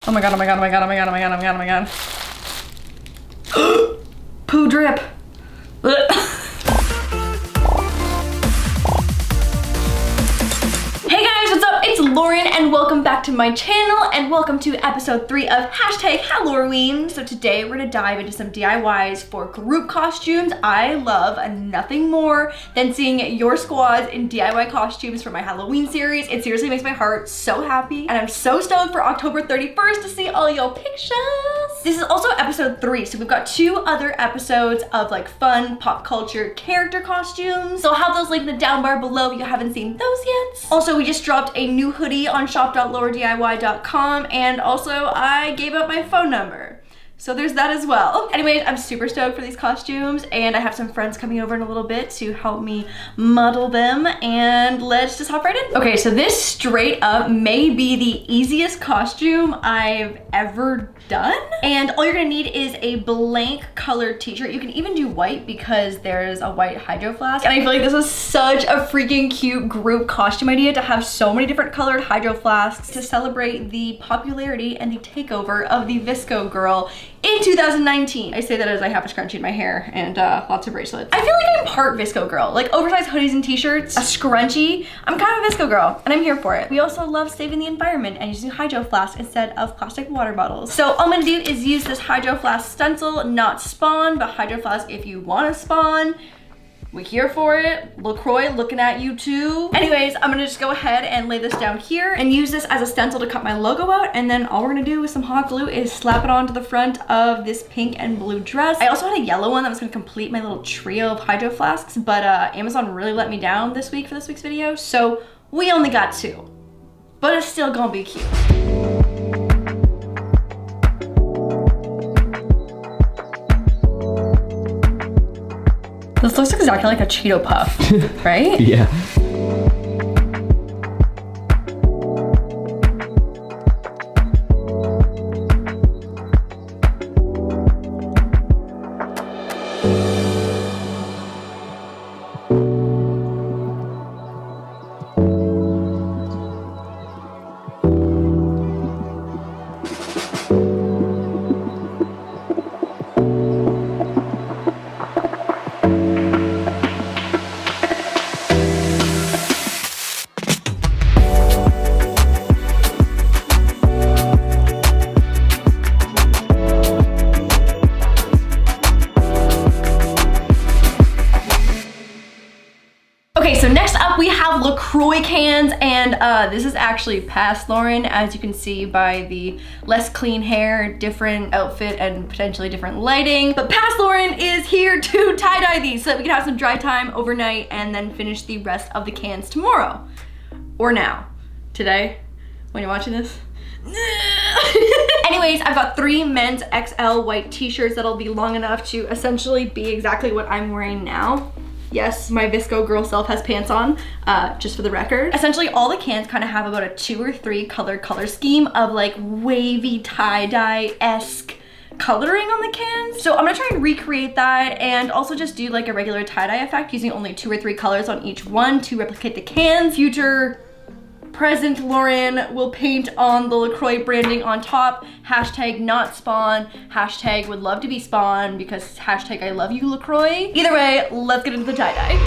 Oh my god, oh my god, oh my god, oh my god, oh my god, oh my god, oh my god. Poo drip. Hey guys, what's up? It's Lauren and welcome back to my channel and welcome to episode 3 of #Halloween. So today we're gonna dive into some DIYs for group costumes. I love nothing more than seeing your squads in DIY costumes for my Halloween series. It seriously makes my heart so happy and I'm so stoked for October 31st to see all your pictures. This is also episode 3, so we've got 2 other episodes of like fun pop culture character costumes. So I'll have those linked in the down bar below if you haven't seen those yet. Also, we just dropped a new hoodie on shop.laurDIY.com and also I gave up my phone number. So there's that as well. Anyways, I'm super stoked for these costumes and I have some friends coming over in a little bit to help me model them and let's just hop right in. Okay, so this straight up may be the easiest costume I've ever done. And all you're gonna need is a blank colored t-shirt. You can even do white because there's a white hydro flask. And I feel like this is such a freaking cute group costume idea to have so many different colored hydro flasks to celebrate the popularity and the takeover of the Visco girl in 2019. I say that as I have a scrunchie in my hair and lots of bracelets. I feel like I'm part Visco girl, like oversized hoodies and t-shirts, a scrunchie. I'm kind of a Visco girl and I'm here for it. We also love saving the environment and using hydro flasks instead of plastic water bottles. So all I'm gonna do is use this hydro flask stencil, not spawn, but hydro flask if you wanna spawn. We're here for it. LaCroix looking at you too. Anyways, I'm gonna just go ahead and lay this down here and use this as a stencil to cut my logo out. And then all we're gonna do with some hot glue is slap it onto the front of this pink and blue dress. I also had a yellow one that was gonna complete my little trio of hydro flasks, but Amazon really let me down this week for this week's video. So we only got 2, but it's still gonna be cute. This looks exactly like a Cheeto Puff, right? Yeah. Okay, so next up we have LaCroix cans, and this is actually past Lauren, as you can see by the less clean hair, different outfit, and potentially different lighting. But past Lauren is here to tie-dye these so that we can have some dry time overnight and then finish the rest of the cans tomorrow. Or now. Today, when you're watching this. Anyways, I've got 3 men's XL white t-shirts that'll be long enough to essentially be exactly what I'm wearing now. Yes, my Visco girl self has pants on, just for the record. Essentially, all the cans kind of have about a 2 or 3 color scheme of like wavy tie-dye-esque coloring on the cans. So I'm gonna try and recreate that and also just do like a regular tie-dye effect using only 2 or 3 colors on each one to replicate the cans. Future present Lauren will paint on the LaCroix branding on top. #not spawn, #would love to be spawn because #I love you LaCroix. Either way, let's get into the tie-dye.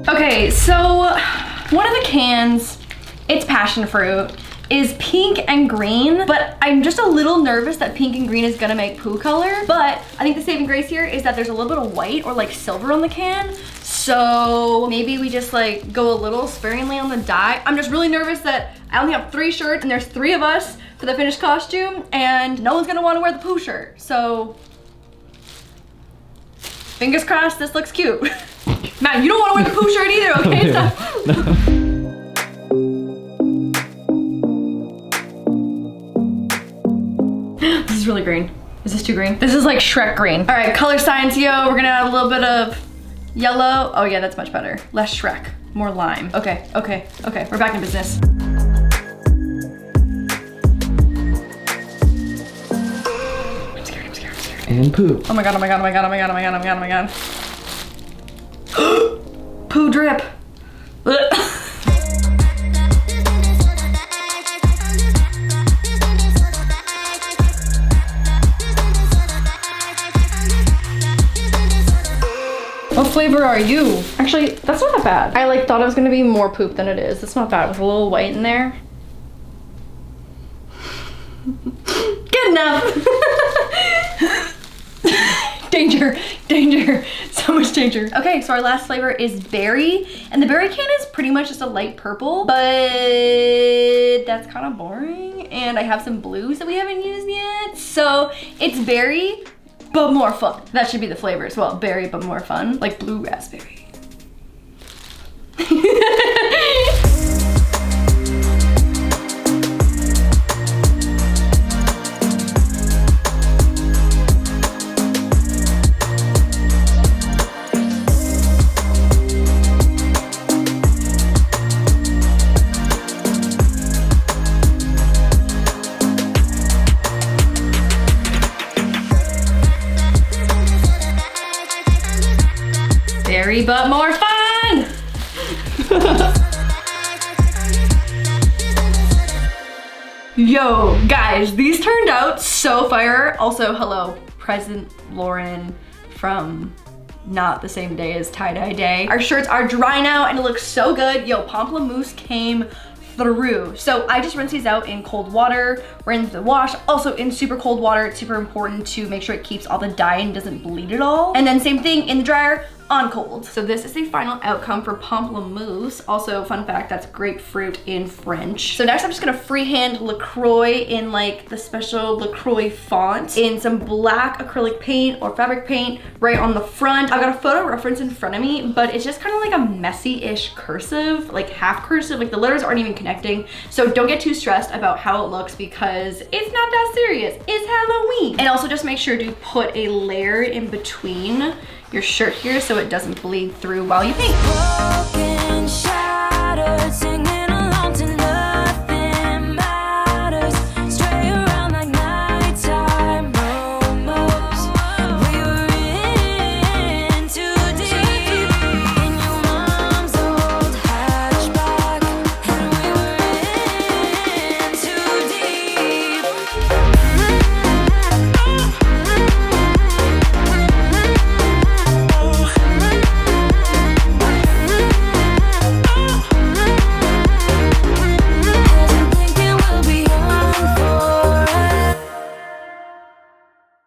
Okay, so one of the cans, it's passion fruit, is pink and green, but I'm just a little nervous that pink and green is gonna make poo color. But I think the saving grace here is that there's a little bit of white or like silver on the can. So maybe we just like go a little sparingly on the dye. I'm just really nervous that I only have 3 shirts and there's 3 of us. for the finished costume, and no one's gonna want to wear the Pooh shirt. So fingers crossed this looks cute. Matt, you don't want to wear the Pooh shirt either, okay? No. This is really green. Is this too green? This is like Shrek green. All right, color science, yo. We're gonna add a little bit of yellow. Oh yeah, that's much better. Less Shrek, more lime. Okay, okay, okay, we're back in business. I'm scared, I'm scared, I'm scared. And Pooh. Oh my god, oh my god, oh my god, oh my god, oh my god, oh my god, oh my god. Pooh drip. What flavor are you? Actually, that's not that bad. I like thought it was gonna be more poop than it is. It's not bad with a little white in there. Good enough. Danger, danger, so much danger. Okay, so our last flavor is berry, and the berry can is pretty much just a light purple, but that's kind of boring. And I have some blues that we haven't used yet. So it's berry, but more fun. That should be the flavor as well. Berry, but more fun. Like blue raspberry. Berry, but more fun! Yo, guys, these turned out so fire. Also, hello, present Lauren from not the same day as tie-dye day. Our shirts are dry now and it looks so good. Yo, Pomplamoose came through. So I just rinse these out in cold water, rinse the wash, also in super cold water. It's super important to make sure it keeps all the dye and doesn't bleed at all. And then same thing in the dryer, on cold. So this is the final outcome for Pomplamoose. Also, fun fact, that's grapefruit in French. So next I'm just gonna freehand Lacroix in like the special Lacroix font in some black acrylic paint or fabric paint right on the front. I've got a photo reference in front of me, but it's just kind of like a messy-ish cursive, like half cursive, like the letters aren't even connecting. So don't get too stressed about how it looks because it's not that serious. It's Halloween. And also just make sure to put a layer in between your shirt here so it doesn't bleed through while you paint. Broken, shattered, singing along to nothing matters. Stray around like nighttime momos. We were in too deep in your mom's old hatchback, and we were in too deep.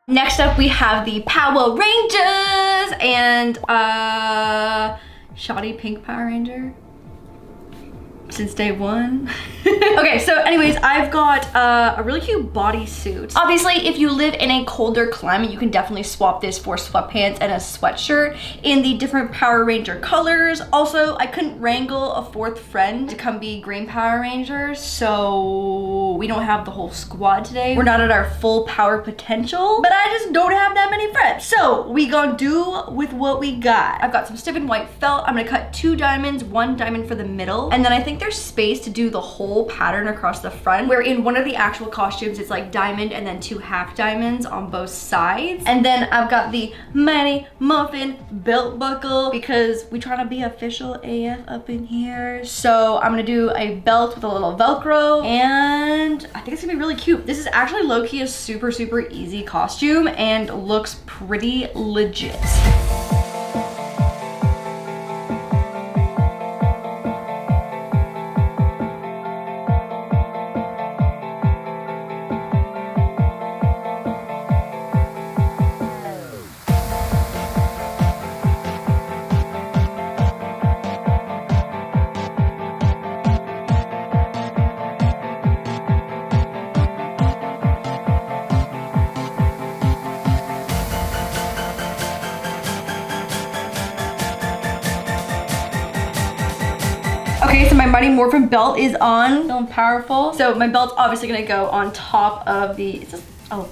Next up, we have the Power Rangers and shoddy pink Power Ranger since day one. Okay, so anyways, I've got a really cute bodysuit. Obviously, if you live in a colder climate, you can definitely swap this for sweatpants and a sweatshirt in the different Power Ranger colors. Also, I couldn't wrangle a fourth friend to come be Green Power Rangers, so we don't have the whole squad today. We're not at our full power potential, but I just don't have that many friends. So we gonna do with what we got. I've got some stiff and white felt. I'm gonna cut 2 diamonds, 1 diamond for the middle, and then I think there's space to do the whole pattern across the front, where in one of the actual costumes it's like diamond and then 2 half diamonds on both sides. And then I've got the Mighty Muffin belt buckle because we trying to be official AF up in here. So I'm gonna do a belt with a little Velcro, and I think it's gonna be really cute. This is actually low-key a super easy costume and looks pretty legit. Okay, so my Mighty Morphin belt is on. Feeling powerful. So my belt's obviously gonna go on top of the, it's just, oh,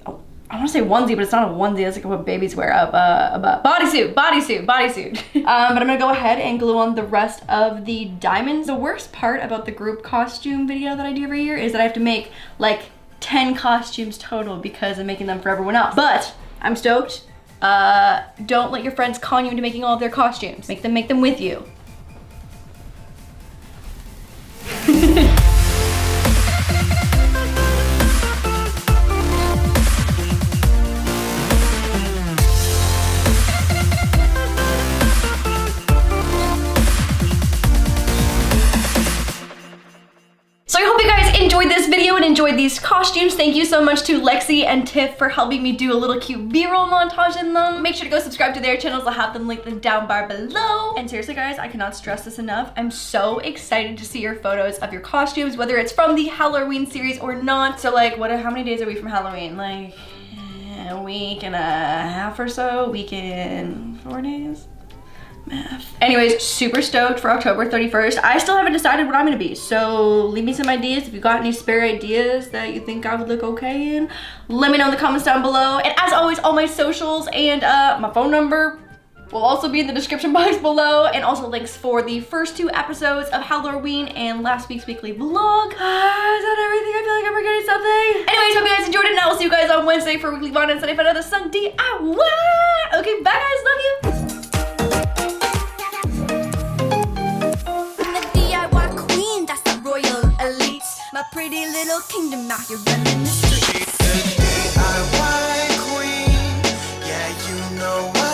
I want to say onesie, but it's not a onesie. That's like what babies wear. Bodysuit. But I'm gonna go ahead and glue on the rest of the diamonds. The worst part about the group costume video that I do every year is that I have to make like 10 costumes total because I'm making them for everyone else. But I'm stoked. Don't let your friends con you into making all of their costumes. Make them with you. So I hope you guys enjoyed this video and enjoyed these costumes. Thank you so much to Lexi and Tiff for helping me do a little cute B-roll montage in them. Make sure to go subscribe to their channels. I'll have them linked in the down bar below. And seriously guys, I cannot stress this enough. I'm so excited to see your photos of your costumes, whether it's from the Halloween series or not. So like, how many days are we from Halloween? Like a week and a half or so? Week and 4 days? Math. Anyways, super stoked for October 31st. I still haven't decided what I'm gonna be, so leave me some ideas. If you got any spare ideas that you think I would look okay in, let me know in the comments down below. And as always, all my socials and my phone number will also be in the description box below, and also links for the first 2 episodes of Halloween and last week's weekly vlog. Is that everything? I feel like I'm forgetting something. Anyways, hope you guys enjoyed it, and I will see you guys on Wednesday for weekly vlog and Sunday for another Sun DIY. Okay, bye guys, love you. My pretty little kingdom out here running the streets. She's the DIY queen. Yeah, you know what.